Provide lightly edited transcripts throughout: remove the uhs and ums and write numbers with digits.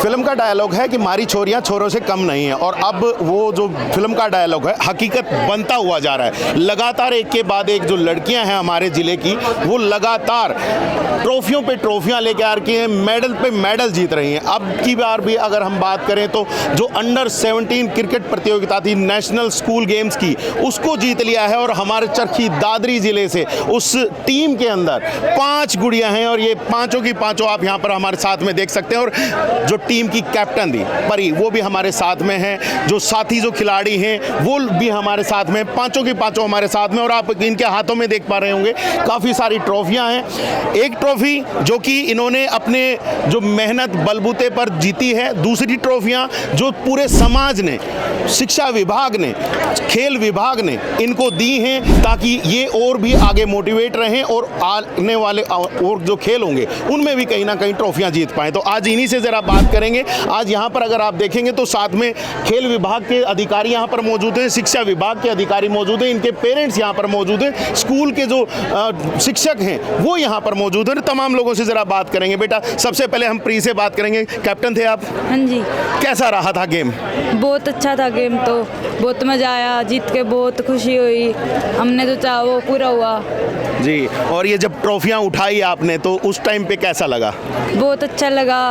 Film का dialogue है कि मारी छोरियां छोरों से कम नहीं है, और अब वो जो फिल्म का डायलॉग है हकीकत बनता हुआ जा रहा है। लगातार एक के बाद एक जो लड़कियां हैं हमारे ज़िले की, वो लगातार ट्रॉफियों पे ट्रॉफियां लेके आ रही हैं, मेडल पे मेडल जीत रही हैं। अब की बार भी अगर हम बात करें तो जो अंडर 17 क्रिकेट प्रतियोगिता थी नेशनल स्कूल गेम्स की, उसको जीत लिया है। और हमारे चरखी दादरी ज़िले से उस टीम के अंदर 5 गुड़ियाँ हैं, और ये पाँचों की पाँचों आप यहाँ पर हमारे साथ में देख सकते हैं। और जो टीम की कैप्टन थी परी, वो भी हमारे साथ में है। जो साथी जो खिलाड़ी हैं वो भी हमारे साथ में, पाँचों की पाँचों हमारे साथ में। और आप इनके हाथों में देख पा रहे होंगे काफ़ी सारी ट्रॉफियाँ हैं। एक ट्रॉफी जो कि इन्होंने अपने जो मेहनत बलबूते पर जीती है, दूसरी ट्रॉफियाँ जो पूरे समाज ने, शिक्षा विभाग ने, खेल विभाग ने इनको दी हैं, ताकि ये और भी आगे मोटिवेट रहें और आने वाले और जो खेल होंगे उनमें भी कहीं ना कहीं ट्रॉफियां जीत पाएं। तो आज इन्हीं से ज़रा बात करेंगे। आज यहाँ पर अगर आप देखेंगे तो साथ में खेल विभाग के अधिकारी यहाँ पर मौजूद हैं, शिक्षा विभाग के अधिकारी मौजूद हैं, इनके पेरेंट्स यहाँ पर मौजूद हैं, स्कूल के जो शिक्षक हैं वो यहाँ पर मौजूद हैं। तमाम लोगों से ज़रा बात करेंगे। बेटा, सबसे पहले हम प्री से बात करेंगे। कैप्टन थे आप? हाँ जी। कैसा रहा था गेम? बहुत अच्छा था गेम, तो बहुत मज़ा आया, जीत के बहुत खुशी हुई। हमने तो चाहा वो पूरा हुआ जी। और ये जब ट्रॉफियाँ उठाई आपने तो उस टाइम पे कैसा लगा? बहुत अच्छा लगा।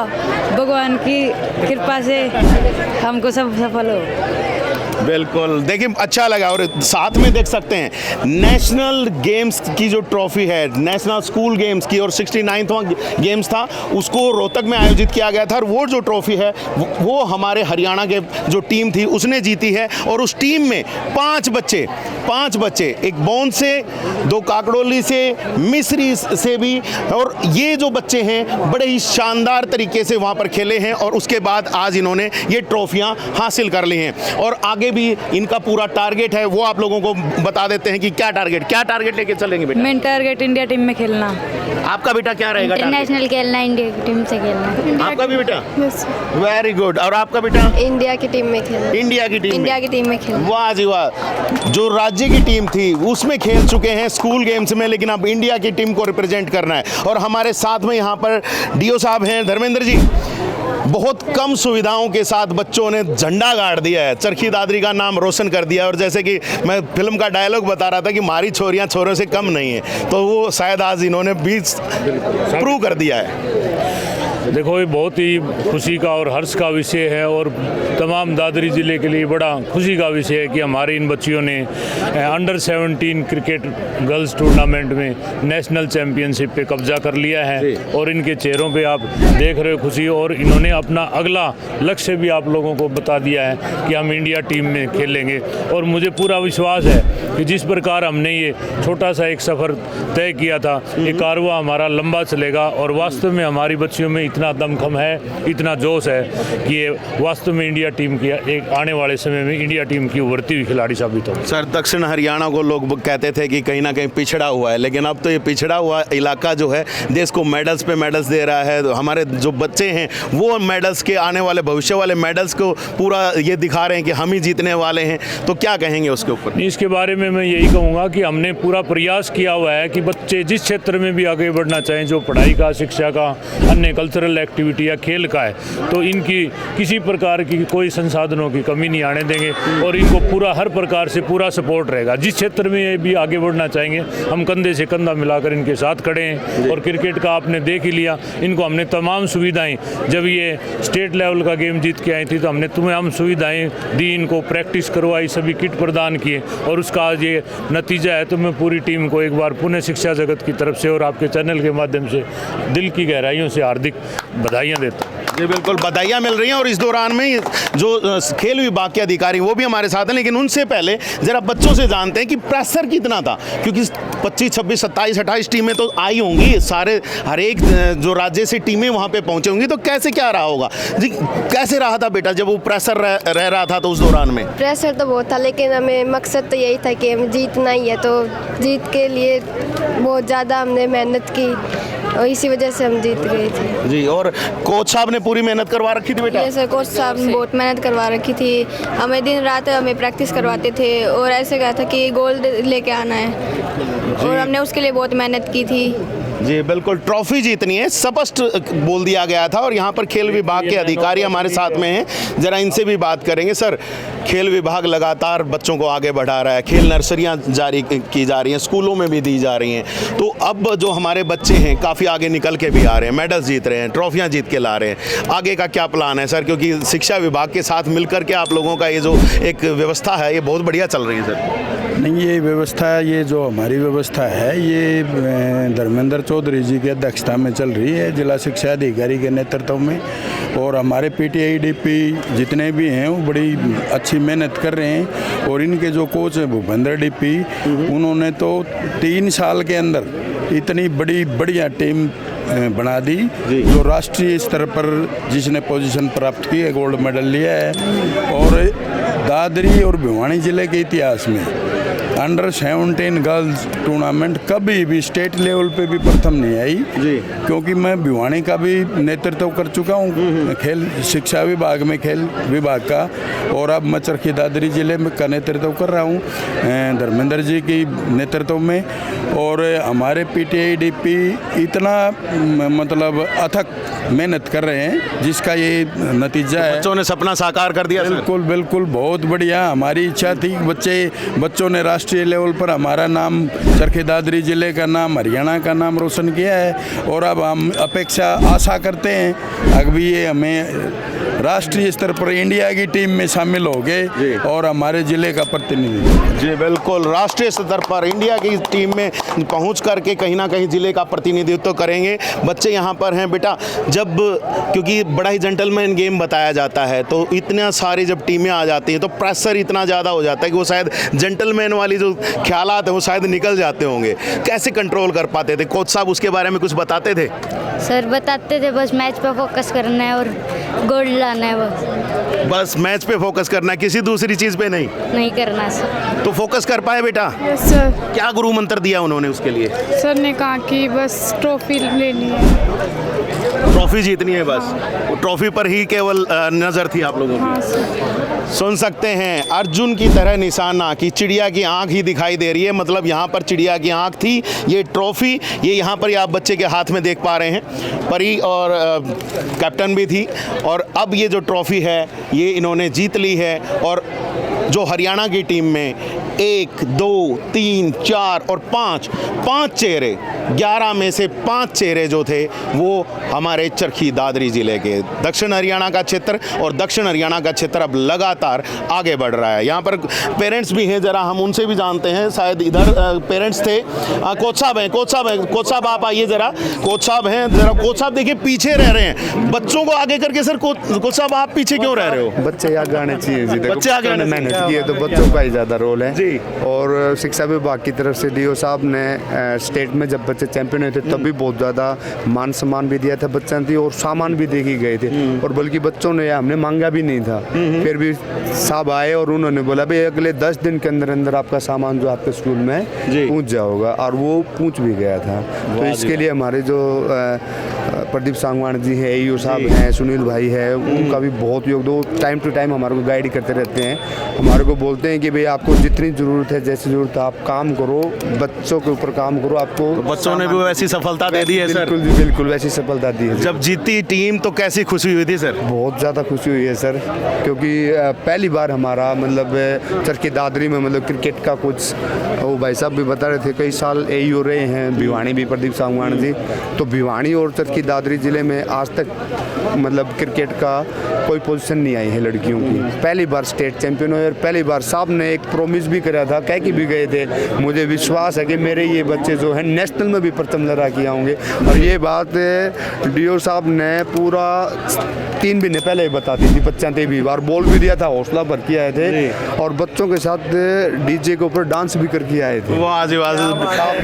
भगवान की कृपा से हमको सब सफल हो। बिल्कुल, देखिए अच्छा लगा। और साथ में देख सकते हैं नेशनल गेम्स की जो ट्रॉफी है, नेशनल स्कूल गेम्स की, और 69वां गेम्स था, उसको रोहतक में आयोजित किया गया था। और वो जो ट्रॉफी है वो हमारे हरियाणा के जो टीम थी उसने जीती है। और उस टीम में 5 बच्चे, एक बौंद से, 2 काकड़ोली से, मिस्री से भी, और ये जो बच्चे हैं बड़े ही शानदार तरीके से वहाँ पर खेले हैं। और उसके बाद आज इन्होंने ये ट्रॉफियाँ हासिल कर ली हैं। और आगे भी इनका पूरा टारगेट है, वो आप लोगों को बता देते हैं कि क्या टारगेट लेके चलेंगे बेटा? मेन टारगेट इंडिया टीम में खेलना। आपका बेटा क्या रहेगा? इंटरनेशनल खेलना, इंडिया की टीम से खेलना। आपका भी बेटा? Very good. और आपका बेटा? इंडिया की टीम में खेलना। इंडिया की टीम में खेलना। वाह जी वाह। जो राज्य की टीम थी उसमें खेल चुके हैं स्कूल गेम्स में, लेकिन अब इंडिया की टीम को रिप्रेजेंट करना है। और हमारे साथ में यहाँ पर डीओ साहब हैं, धर्मेंद्र जी। बहुत कम सुविधाओं के साथ बच्चों ने झंडा गाड़ दिया है, चरखी दादरी का नाम रोशन कर दिया। और जैसे कि मैं फिल्म का डायलॉग बता रहा था कि मारी छोरियां छोरों से कम नहीं है, तो वो शायद आज इन्होंने भी प्रूव कर दिया है। देखो, ये बहुत ही खुशी का और हर्ष का विषय है, और तमाम दादरी ज़िले के लिए बड़ा खुशी का विषय है कि हमारे इन बच्चियों ने अंडर 17 क्रिकेट गर्ल्स टूर्नामेंट में नेशनल चैम्पियनशिप पे कब्जा कर लिया है। और इनके चेहरों पे आप देख रहे हो खुशी, और इन्होंने अपना अगला लक्ष्य भी आप लोगों को बता दिया है कि हम इंडिया टीम में खेलेंगे। और मुझे पूरा विश्वास है कि जिस प्रकार हमने ये छोटा सा एक सफ़र तय किया था, ये कारवां हमारा लंबा चलेगा। और वास्तव में हमारी बच्चियों में इतना दमखम है, इतना जोश है कि ये वास्तव में इंडिया टीम की एक आने वाले समय में इंडिया टीम की उभरती हुई खिलाड़ी साबित हो। सर, दक्षिण हरियाणा को लोग कहते थे कि कहीं ना कहीं पिछड़ा हुआ है, लेकिन अब तो ये पिछड़ा हुआ इलाका जो है देश को मेडल्स पे मेडल्स दे रहा है। तो हमारे जो बच्चे हैं वो मेडल्स के आने वाले भविष्य वाले मेडल्स को पूरा ये दिखा रहे हैं कि हम ही जीतने वाले हैं। तो क्या कहेंगे उसके ऊपर? इसके बारे में मैं यही कहूँगा कि हमने पूरा प्रयास किया हुआ है कि बच्चे जिस क्षेत्र में भी आगे बढ़ना चाहें, जो पढ़ाई का, शिक्षा का, अन्य कल्चरल एक्टिविटी या खेल का है, तो इनकी किसी प्रकार की कोई संसाधनों की कमी नहीं आने देंगे। और इनको पूरा हर प्रकार से पूरा सपोर्ट रहेगा। जिस क्षेत्र में ये भी आगे बढ़ना चाहेंगे, हम कंधे से कंधा मिलाकर इनके साथ खड़े हैं। और क्रिकेट का आपने देख ही लिया, इनको हमने तमाम सुविधाएं, जब ये स्टेट लेवल का गेम जीत के आई थी तो हमने तमाम सुविधाएं दी, इनको प्रैक्टिस करवाई, सभी किट प्रदान किए, और उसका आज ये नतीजा है। तो मैं पूरी टीम को एक बार पुणे शिक्षा जगत की तरफ से और आपके चैनल के माध्यम से दिल की गहराइयों से हार्दिक बधाइयाँ देता हूँ। जी बिल्कुल, बधाइयाँ मिल रही हैं। और इस दौरान में जो खेल विभाग के अधिकारी वो भी हमारे साथ हैं, लेकिन उनसे पहले ज़रा बच्चों से जानते हैं कि प्रेशर कितना था, क्योंकि 25, 26, 27, 28 टीमें तो आई होंगी, सारे हर एक जो राज्य से टीमें वहाँ पे पहुँचे होंगी, तो कैसे क्या रहा होगा जी? कैसे रहा था बेटा जब वो प्रेशर रह रहा था? तो उस दौरान में प्रेशर तो बहुत था, लेकिन हमें मकसद तो यही था कि हमें जीतना ही है, तो जीत के लिए बहुत ज़्यादा हमने मेहनत की और इसी वजह से हम जीत गए थे जी। और कोच साहब ने पूरी मेहनत करवा रखी थी बेटा? जैसे कोच साहब ने बहुत मेहनत करवा रखी थी, हमें दिन रात हमें प्रैक्टिस करवाते थे और ऐसे कहा था कि गोल्ड लेके आना है, और हमने उसके लिए बहुत मेहनत की थी। जी बिल्कुल, ट्रॉफी जीतनी है स्पष्ट बोल दिया गया था। और यहाँ पर खेल विभाग के अधिकारी हमारे साथ में हैं, जरा इनसे भी बात करेंगे। सर, खेल विभाग लगातार बच्चों को आगे बढ़ा रहा है, खेल नर्सरियाँ जारी की जा रही हैं, स्कूलों में भी दी जा रही हैं, तो अब जो हमारे बच्चे हैं काफ़ी आगे निकल के भी आ रहे हैं, मेडल्स जीत रहे हैं, ट्रॉफियाँ जीत के ला रहे हैं। आगे का क्या प्लान है सर, क्योंकि शिक्षा विभाग के साथ मिलकर के आप लोगों का ये जो एक व्यवस्था है ये बहुत बढ़िया चल रही है सर? नहीं, ये व्यवस्था, ये जो हमारी व्यवस्था है ये धर्मेंद्र चौधरी जी की अध्यक्षता में चल रही है, जिला शिक्षा अधिकारी के नेतृत्व में। और हमारे पीटीआई डीपी जितने भी हैं वो बड़ी अच्छी मेहनत कर रहे हैं। और इनके जो कोच हैं भूपेंद्र डीपी, उन्होंने तो 3 साल के अंदर इतनी बड़ी बढ़िया टीम बना दी जो राष्ट्रीय स्तर पर जिसने पोजीशन प्राप्त की है, गोल्ड मेडल लिया है। और दादरी और भिवानी जिले के इतिहास में अंडर 17 गर्ल्स टूर्नामेंट कभी भी स्टेट लेवल पे भी प्रथम नहीं आई जी, क्योंकि मैं भिवानी का भी नेतृत्व कर चुका हूँ खेल शिक्षा विभाग में, खेल विभाग का। और अब मैं चरखी दादरी जिले में का नेतृत्व कर रहा हूँ धर्मेंद्र जी की नेतृत्व में। और हमारे पीटीआई डीपी इतना मतलब अथक मेहनत कर रहे हैं जिसका ये नतीजा है। बच्चों ने सपना साकार कर दिया। बिल्कुल बिल्कुल, बहुत बढ़िया। हमारी इच्छा थी बच्चों ने राष्ट्रीय लेवल पर हमारा नाम, चरखी दादरी जिले का नाम, हरियाणा का नाम रोशन किया है। और अब हम आशा करते हैं अभी ये हमें राष्ट्रीय स्तर पर इंडिया की टीम में शामिल हो गए और हमारे जिले का प्रतिनिधित्व। जी बिल्कुल, राष्ट्रीय स्तर पर इंडिया की टीम में पहुंच करके कहीं ना कहीं जिले का प्रतिनिधित्व करेंगे। बच्चे यहाँ पर हैं बेटा, जब क्योंकि बड़ा ही जेंटलमैन गेम बताया जाता है, तो इतना सारी जब टीमें आ जाती हैं तो प्रेशर इतना ज़्यादा हो जाता है कि वो शायद जेंटलमैन वाली जो ख्यालात हैं वो शायद निकल जाते होंगे। कैसे कंट्रोल कर पाते थे कोच साहब, उसके बारे में कुछ बताते थे? सर बताते थे बस मैच पे फोकस करना है और गोल्ड लाना है, बस मैच पे फोकस करना है, किसी दूसरी चीज़ पे नहीं करना सर। तो फोकस कर पाए बेटा? सर, क्या गुरु मंत्र दिया उन्होंने उसके लिए? सर ने कहा कि बस ट्रॉफी लेनी है, ट्रॉफी जीतनी है बस। ट्रॉफी पर ही केवल नज़र थी आप लोगों की। सुन सकते हैं, अर्जुन की तरह निशाना की चिड़िया की आंख ही दिखाई दे रही है, मतलब यहाँ पर चिड़िया की आंख थी। ये ट्रॉफी ये यहाँ पर आप बच्चे के हाथ में देख पा रहे हैं, परी और कैप्टन भी थी। और अब ये जो ट्रॉफी है ये इन्होंने जीत ली है। और जो हरियाणा की टीम में 1, 2, 3, 4 और 5 चेहरे, 11 में से 5 चेहरे जो थे वो हमारे चरखी दादरी जिले के, दक्षिण हरियाणा का क्षेत्र। और दक्षिण हरियाणा का क्षेत्र अब लगातार आगे बढ़ रहा है। यहाँ पर पेरेंट्स भी हैं, ज़रा हम उनसे भी जानते हैं, शायद इधर पेरेंट्स थे। कोच साहब आप आइए ज़रा। कोच साहब हैं, ज़रा कोच साहब देखिए पीछे रह रहे हैं, बच्चों को आगे करके। सर कोच साहब आप पीछे क्यों रह रहे हो? बच्चे आगे आने चाहिए जी, बच्चे आगे आने मेहनत की है तो बच्चों का ही ज़्यादा रोल है जी। और शिक्षा विभाग की तरफ से डीओ साहब ने स्टेट में जब बच्चे चैंपियन हुए थे तब भी बहुत ज़्यादा मान सम्मान भी दिया था बच्चों की, और सामान भी दे के गए थे। और बल्कि बच्चों ने हमने मांगा भी नहीं था, फिर भी साहब आए और उन्होंने बोला भाई अगले 10 दिन के अंदर अंदर आपका सामान जो आपके स्कूल में पहुँच जाओगा, और वो पहुँच भी गया था। तो इसके लिए हमारे जो प्रदीप सांगवान जी है, ईओ साहब हैं, सुनील भाई है, उनका भी बहुत योगदान। टाइम टू टाइम हमारे को गाइड करते रहते हैं, हमारे को बोलते हैं कि भाई आपको जितनी ज़रूरत है, जैसी ज़रूरत है आप काम करो, बच्चों के ऊपर काम करो। आपको तो बच्चों ने भी वैसी सफलता दे दी है सर? बिल्कुल जी, बिल्कुल वैसी सफलता दी है। जब जीती टीम तो कैसी खुशी हुई थी सर? बहुत ज़्यादा खुशी हुई है सर, क्योंकि पहली बार हमारा मतलब चरखी दादरी में मतलब क्रिकेट का कुछ, वो भाई साहब भी बता रहे थे, कई साल AEO रहे हैं भिवानी भी, प्रदीप सांगवान जी। तो भिवानी और चरखी दादरी जिले में आज तक मतलब क्रिकेट का कोई पोजीशन नहीं आई है लड़कियों की। पहली बार स्टेट चैंपियन हुए, और पहली बार साहब ने एक प्रॉमिस भी करा था, कह के भी गए थे, मुझे विश्वास है कि मेरे ये बच्चे जो हैं नेशनल में भी प्रथम लड़ाके आएंगे। और ये बात डीओ साहब ने पूरा 3 महीने पहले ही बता दी थी, बच्चों ने भी बार बोल भी दिया था, हौसला भर के आए थे, और बच्चों के साथ डीजे के ऊपर डांस भी करके आए थे। वाह जी वाह,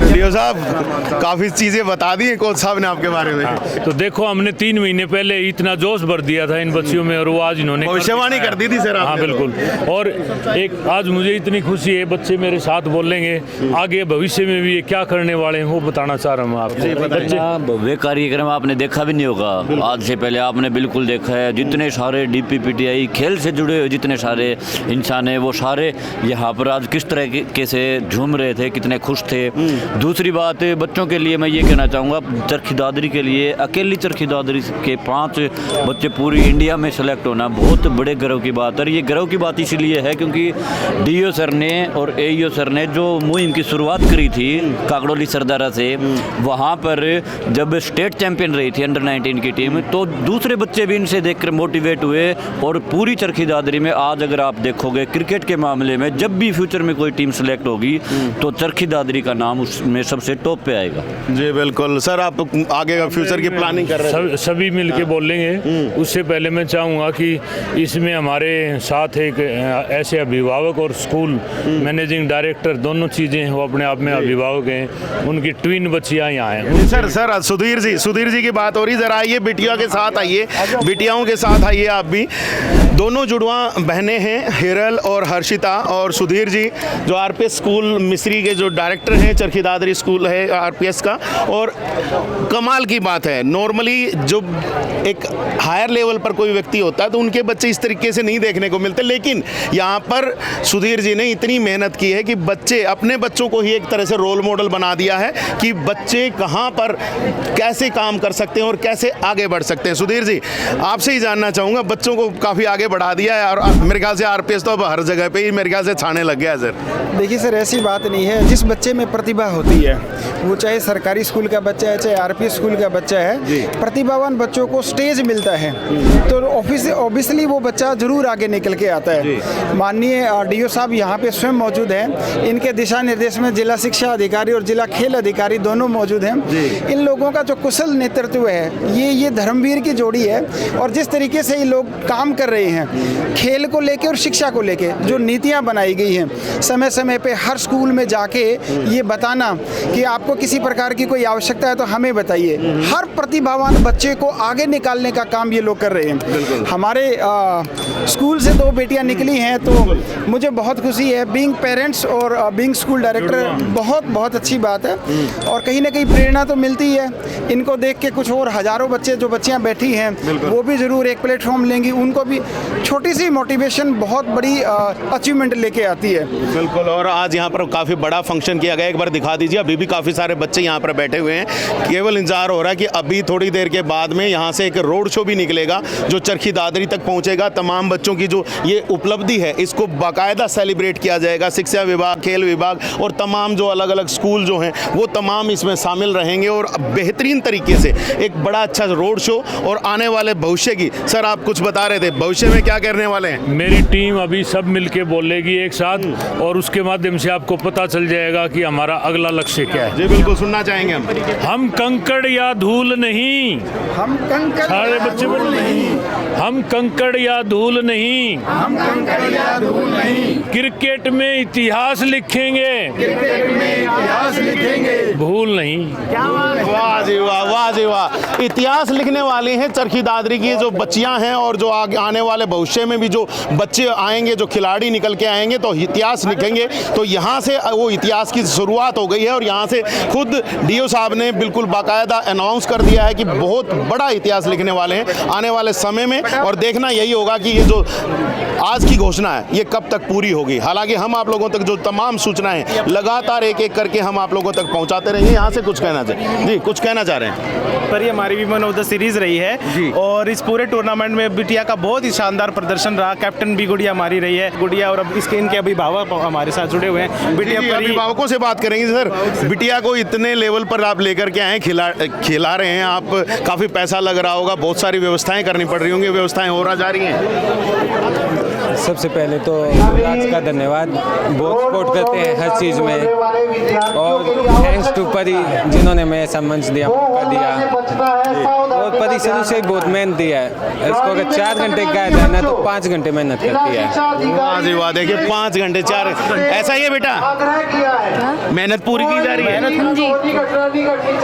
डीओ साहब काफ़ी चीज़ें बता दी हैं कोच साहब ने आपके बारे में। तो देखो हमने 3 महीने पहले इतना जोश भर दिया था इन बच्चियों में और वो आज इन्होंने भविष्यवाणी कर दी थी सर हाँ आपने तो। बिल्कुल। और एक आज मुझे इतनी खुशी है, बच्चे मेरे साथ बोलेंगे, आगे भविष्य में भी ये क्या करने वाले हैं वो बताना चाह रहा हूँ आपको। बच्चे भव्य कार्यक्रम आपने देखा भी नहीं होगा, आज से पहले आपने बिल्कुल देखा है। जितने सारे DPPTI खेल से जुड़े हुए जितने सारे इंसान हैं वो सारे यहाँ पर आज किस तरह से झूम रहे थे, कितने खुश थे। दूसरी बात, बच्चों के लिए मैं ये कहना चाहूँगा, चरखी दादरी के लिए अकेली चरखी दादरी के 5 बच्चे पूरी इंडिया में सेलेक्ट होना बहुत बड़े गर्व की बात है। और ये गर्व की बात इसीलिए है क्योंकि DO सर ने और AEO सर ने जो मुहिम की शुरुआत करी थी काकड़ोली सरदारा से, वहाँ पर जब स्टेट चैंपियन रही थी अंडर 19 की टीम, तो दूसरे बच्चे भी इनसे देखकर मोटिवेट हुए। और पूरी चरखी दादरी में आज अगर आप देखोगे क्रिकेट के मामले में जब भी फ्यूचर में कोई टीम सेलेक्ट होगी तो चरखी दादरी का नाम उसमें सबसे टॉप पे आएगा। जी बिल्कुल सर, आप आगे का फ्यूचर की प्लानिंग कर रहे हैं? सभी मिल के बोलेंगे। उससे पहले मैं चाहूँगा कि इसमें हमारे साथ एक ऐसे अभिभावक और स्कूल मैनेजिंग डायरेक्टर दोनों चीज़ें हैं, वो अपने आप में अभिभावक हैं, उनकी ट्विन बच्चियाँ यहाँ हैं। सर सुधीर जी की बात हो रही, जरा आइए बिटिया के साथ आइए, बिटियाओं के साथ आइए आप भी। दोनों जुड़वा बहनें हैं, हिरल और हर्षिता। और सुधीर जी जो RPS स्कूल मिस्री के जो डायरेक्टर हैं, चरखी दादरी स्कूल है RPS का। और कमाल की बात है, नॉर्मली जो एक हायर लेवल पर कोई व्यक्ति होता है तो उनके बच्चे इस तरीके से नहीं देखने को मिलते, लेकिन यहाँ पर सुधीर जी ने इतनी मेहनत की है कि बच्चे अपने बच्चों को ही एक तरह से रोल मॉडल बना दिया है कि बच्चे कहाँ पर कैसे काम कर सकते हैं और कैसे आगे बढ़ सकते हैं। सुधीर जी, आपसे ही जानना चाहूँगा, बच्चों को काफ़ी आगे बढ़ा दिया है और मेरे ख्याल से RPS तो अब हर जगह पे ही मेरे ख्याल से छाने लग गया है सर। देखिए सर, ऐसी बात नहीं है, जिस बच्चे में प्रतिभा होती है, वो चाहे सरकारी स्कूल का बच्चा है चाहे RPS स्कूल का बच्चा है, प्रतिभावान बच्चों को स्टेज मिलता है तो ऑब्वियसली वो बच्चा जरूर आगे निकल के आता है। माननीय DO साहब यहाँ पे स्वयं मौजूद हैं, इनके दिशा निर्देश में जिला शिक्षा अधिकारी और जिला खेल अधिकारी दोनों मौजूद हैं। इन लोगों का जो कुशल नेतृत्व है, ये धर्मवीर की जोड़ी है। और जिस तरीके से ये लोग काम कर रहे हैं खेल को लेके और शिक्षा को लेके, जो नीतियाँ बनाई गई हैं, समय समय पे हर स्कूल में जाके ये बताना कि आपको किसी प्रकार की कोई आवश्यकता है तो हमें बताइए, हर प्रतिभावान बच्चे को आगे निकालने का काम ये लोग कर रहे हैं। हमारे स्कूल से 2 बेटियां निकली हैं तो मुझे बहुत खुशी है। बीइंग पेरेंट्स और बीइंग स्कूल डायरेक्टर बहुत अच्छी बात है और कहीं ना कहीं प्रेरणा तो मिलती है। इनको देख के कुछ और हज़ारों बच्चे जो बच्चियां बैठी हैं वो भी ज़रूर एक प्लेटफॉर्म लेंगी, उनको भी छोटी सी मोटिवेशन बहुत बड़ी अचीवमेंट लेके आती है। बिल्कुल। और आज यहाँ पर काफ़ी बड़ा फंक्शन किया गया, एक बार दिखा दीजिए। अभी भी काफ़ी सारे बच्चे यहाँ पर बैठे हुए हैं, केवल इंतजार हो रहा है कि अभी थोड़ी देर के बाद में यहाँ से एक रोड शो भी निकलेगा जो चरखी दादरी तक पहुँचेगा। तमाम बच्चों की जो ये उपलब्धि है इसको बाकायदा सेलिब्रेट किया जाएगा। शिक्षा विभाग, खेल विभाग और तमाम जो अलग अलग स्कूल जो हैं वो तमाम इसमें शामिल रहेंगे और बेहतरीन तरीके से एक बड़ा अच्छा रोड शो। और आने वाले भविष्य की, सर आप कुछ बता रहे थे, भविष्य में क्या करने वाले हैं? मेरी टीम अभी सब मिलके बोलेगी एक साथ और उसके माध्यम से आपको पता चल जाएगा कि हमारा अगला लक्ष्य क्या है। जी बिल्कुल, सुनना चाहेंगे हम कंकड़ या धूल नहीं, हम कंकड़ सारे बच्चे बोल नहीं, हम कंकड़ या धूल नहीं, हम कंकड़ या धूल नहीं, क्रिकेट में इतिहास लिखेंगे, क्रिकेट में इतिहास लिखेंगे, भूल नहीं। वाह जी वाह, वाह जी वाह। इतिहास लिखने वाली हैं चरखी दादरी की जो बच्चियां हैं और जो आने वाले भविष्य में भी जो बच्चे आएंगे, जो खिलाड़ी निकल के आएंगे तो इतिहास लिखेंगे। तो यहाँ से वो इतिहास की शुरुआत हो गई है और यहाँ से खुद DO साहब ने बिल्कुल बाकायदा अनाउंस कर दिया है कि बहुत बड़ा इतिहास लिखने वाले हैं आने वाले समय में। और देखना यही होगा कि ये जो आज की घोषणा है ये कब तक पूरी होगी। हालांकि हम आप लोगों तक जो तमाम सूचनाएं लगातार एक एक करके हम आप लोगों तक पहुंचाते रहेंगे। यहाँ से कुछ कहना चाहिए जी, कुछ कहना चाह रहे हैं? पर ये हमारी विमेन ऑफ द सीरीज रही है और इस पूरे टूर्नामेंट में बिटिया का बहुत ही शानदार प्रदर्शन रहा। कैप्टन भी गुड़िया हमारी रही है, गुड़िया और अब इसके इनके अभिभावक हमारे साथ जुड़े हुए हैं। बिटिया पर अभिभावकों से बात करेंगे सर। बिटिया को इतने लेवल पर आप लेकर के आए, खिला रहे हैं आप, काफ़ी पैसा लग रहा होगा, बहुत सारी व्यवस्थाएं करनी पड़ रही होंगी, व्यवस्थाएं हो जा रही हैं? सबसे पहले तो राज का धन्यवाद, बहुत सपोर्ट करते हैं हर चीज़ में और थैंक्स टू परी जिन्होंने मैं ऐसा मंच दिया, मौका दिया। और पति शुरू से ही बहुत मेहनती है। इसको अगर 4 घंटे का है ना तो 5 घंटे मेहनत करती है। वाह जी वाह, देखिए 5 घंटे 4, ऐसा ही है बेटा, मेहनत पूरी की जा रही है जी।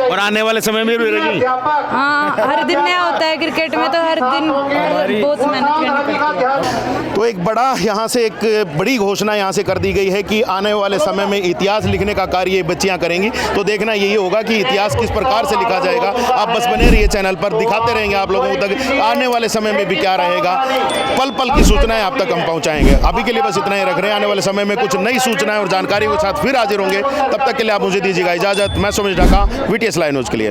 और आने वाले समय में भी रहेगी। हाँ, हर दिन नया होता है क्रिकेट में, तो हर दिन बहुत मेहनत करनी पड़ती है। तो एक बड़ा यहाँ से एक बड़ी घोषणा यहाँ से कर दी गई है कि आने वाले समय में इतिहास लिखने का कार्य ये बच्चियाँ करेंगी। तो देखना यही होगा कि इतिहास किस प्रकार से लिखा जाएगा। आप बस बने रहिए चैनल पर, दिखाते रहेंगे आप लोगों तक आने वाले समय में भी क्या रहेगा, पल पल की सूचनाएं आप तक हम पहुँचाएंगे। अभी के लिए बस इतना ही रख रहे हैं, आने वाले समय में कुछ नई सूचनाएं और जानकारी के साथ फिर हाजिर होंगे। तब तक के लिए आप मुझे दीजिएगा इजाज़त। मैं Sumesh Dhaka, VTS live news के लिए।